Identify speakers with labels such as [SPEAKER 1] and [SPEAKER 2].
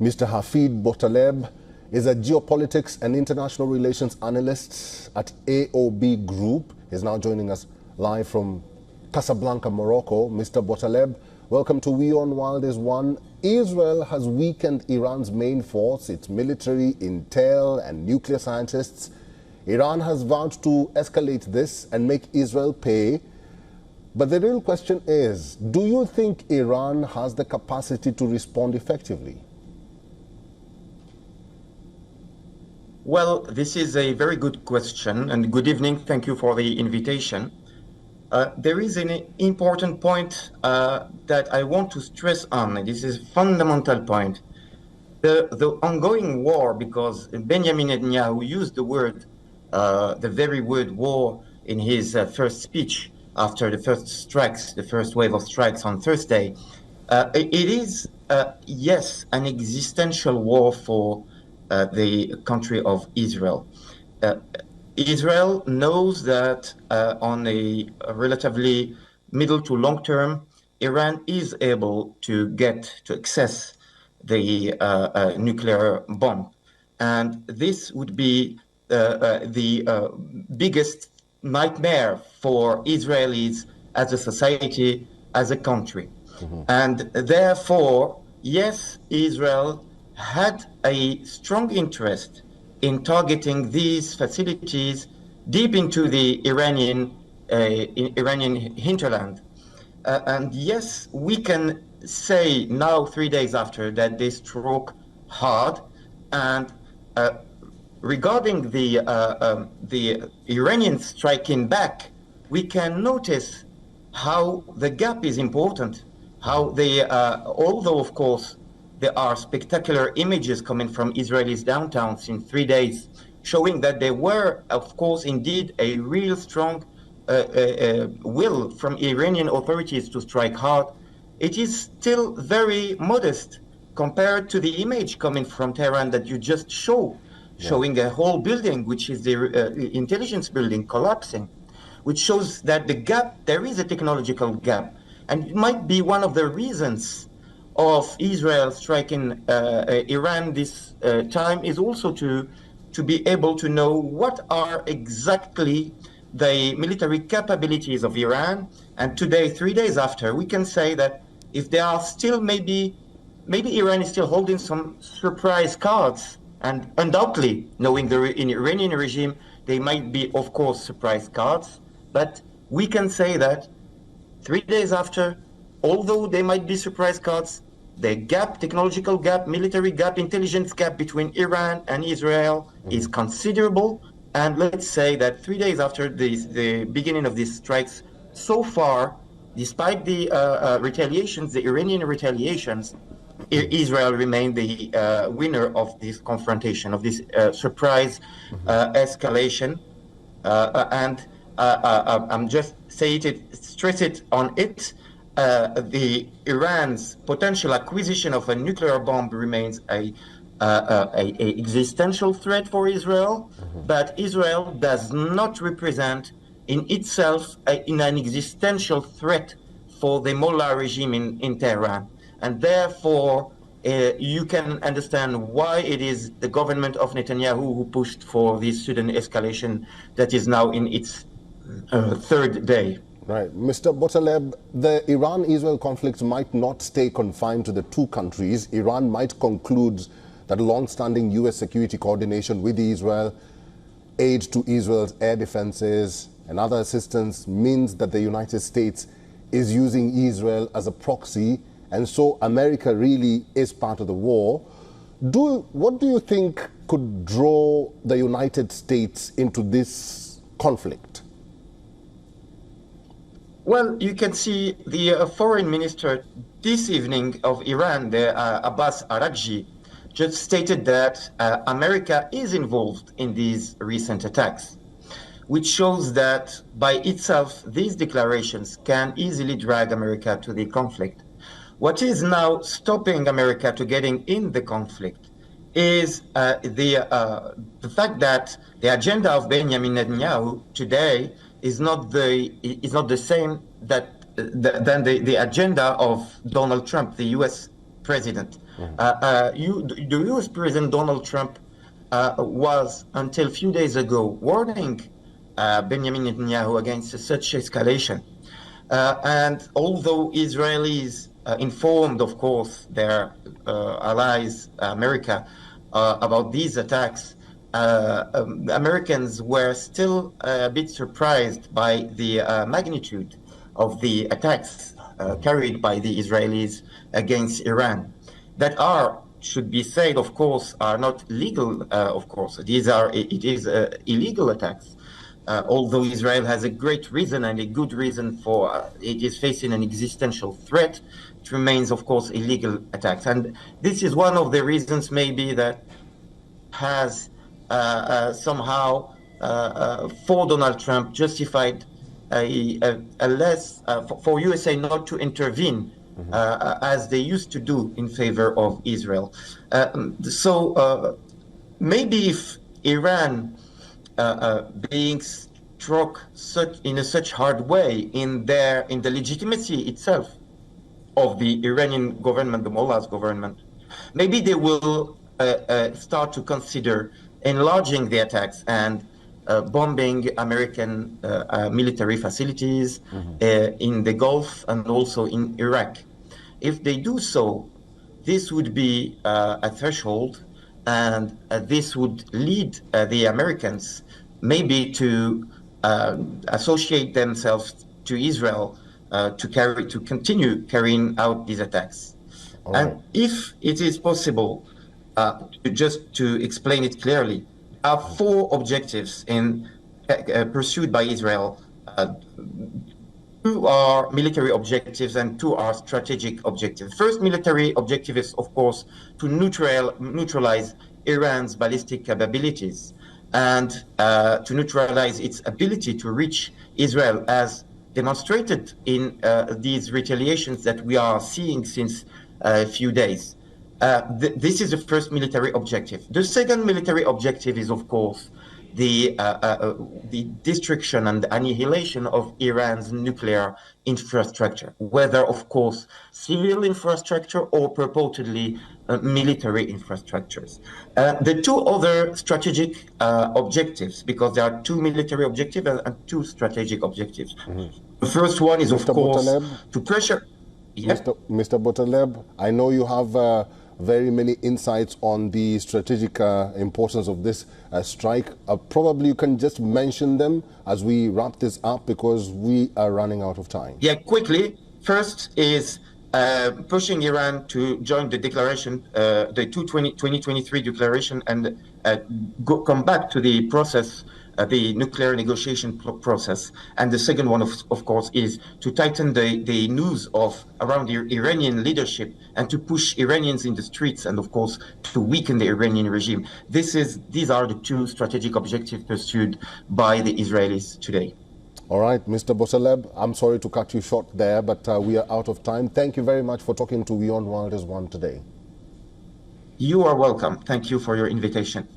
[SPEAKER 1] Mr. Hafid Botaleb is a geopolitics and international relations analyst at AOB Group. He's now joining us live from Casablanca, Morocco. Mr. Botaleb, welcome to WION The World is One. Israel has weakened Iran's main force, its military, intel, and nuclear scientists. Iran has vowed to escalate this and make Israel pay. But the real question is, do you think Iran has the capacity to respond effectively?
[SPEAKER 2] Well, this is a very good question, and good evening. Thank you for the invitation. There is an important point that I want to stress on, and this is a fundamental point. The ongoing war, because Benjamin Netanyahu used the very word war in his first speech after the first wave of strikes on Thursday. It is, yes, an existential war for the country of Israel. Israel knows that on a relatively middle to long term, Iran is able to access the nuclear bomb. And this would be the biggest nightmare for Israelis as a society, as a country. And therefore, yes, Israel had a strong interest in targeting these facilities deep into the Iranian hinterland. And yes, we can say now, 3 days after, that they struck hard. And regarding the Iranians striking back, we can notice how the gap is important, how they, although of course there are spectacular images coming from Israelis' downtowns in 3 days, showing that there were, of course, indeed a real strong will from Iranian authorities to strike hard. It is still very modest compared to the image coming from Tehran that you just showing a whole building, which is the intelligence building, collapsing, which shows that there is a technological gap. And it might be one of the reasons of Israel striking Iran this time is also to be able to know what are exactly the military capabilities of Iran. And today, 3 days after, we can say that if there are still maybe Iran is still holding some surprise cards, and undoubtedly, knowing the Iranian regime, they might be, of course, surprise cards. But we can say that 3 days after, although they might be surprise cards, the gap, technological gap, military gap, intelligence gap between Iran and Israel is considerable. And let's say that 3 days after the beginning of these strikes, so far, despite the retaliations, the Iranian retaliations, Israel remained the winner of this confrontation, of this surprise escalation. And I'm just stress it on it. The Iran's potential acquisition of a nuclear bomb remains a existential threat for Israel, but Israel does not represent in itself an existential threat for the Mullah regime in Tehran. And therefore, you can understand why it is the government of Netanyahu who pushed for this sudden escalation that is now in its third day.
[SPEAKER 1] Right. Mr. Botaleb, the Iran-Israel conflict might not stay confined to the two countries. Iran might conclude that long-standing U.S. security coordination with Israel, aid to Israel's air defenses, and other assistance means that the United States is using Israel as a proxy, and so America really is part of the war. What do you think could draw the United States into this conflict?
[SPEAKER 2] Well, you can see the foreign minister this evening of Iran, Abbas Araghchi, just stated that America is involved in these recent attacks, which shows that by itself, these declarations can easily drag America to the conflict. What is now stopping America to getting in the conflict is the fact that the agenda of Benjamin Netanyahu today is not the same than the agenda of Donald Trump, the U.S. president. The US President Donald Trump was, until a few days ago, warning Benjamin Netanyahu against such escalation. And although Israelis informed, of course, their allies, America, about these attacks, Americans were still a bit surprised by the magnitude of the attacks carried by the Israelis against Iran. That should be said, of course, are not legal, of course. It is illegal attacks. Although Israel has a great reason and a good reason for it is facing an existential threat, it remains, of course, illegal attacks. And this is one of the reasons maybe that has somehow for Donald Trump justified for USA not to intervene as they used to do in favor of Israel. So maybe if Iran being struck in such hard way in the legitimacy itself of the Iranian government, the mullahs government, maybe they will start to consider enlarging the attacks and bombing American military facilities in the Gulf and also in Iraq. If they do so, this would be a threshold, and this would lead the Americans maybe to associate themselves to Israel to continue carrying out these attacks. And if it is possible, just to explain it clearly, there are 4 objectives pursued by Israel. 2 are military objectives and 2 are strategic objectives. First military objective is, of course, to neutralize Iran's ballistic capabilities and to neutralize its ability to reach Israel, as demonstrated in these retaliations that we are seeing since a few days. This is the first military objective. The second military objective is, of course, the destruction and annihilation of Iran's nuclear infrastructure, whether, of course, civil infrastructure or purportedly military infrastructures. The 2 other strategic objectives, because there are 2 military objectives and 2 strategic objectives. The first one is, of course, to pressure.
[SPEAKER 1] Mr. Botaleb, I know you have very many insights on the strategic importance of this strike. Probably you can just mention them as we wrap this up, because we are running out of time.
[SPEAKER 2] Yeah, quickly. First is pushing Iran to join the declaration, the 2023 declaration, and come back to the process, the nuclear negotiation process. And the second one, of course, is to tighten the noose around the Iranian leadership and to push Iranians in the streets, and of course to weaken the Iranian regime. These are the 2 strategic objectives pursued by the Israelis today.
[SPEAKER 1] All right, Mr. Botaleb, I'm sorry to cut you short there, but we are out of time. Thank you very much for talking to WION World as One today.
[SPEAKER 2] You are welcome. Thank you for your invitation.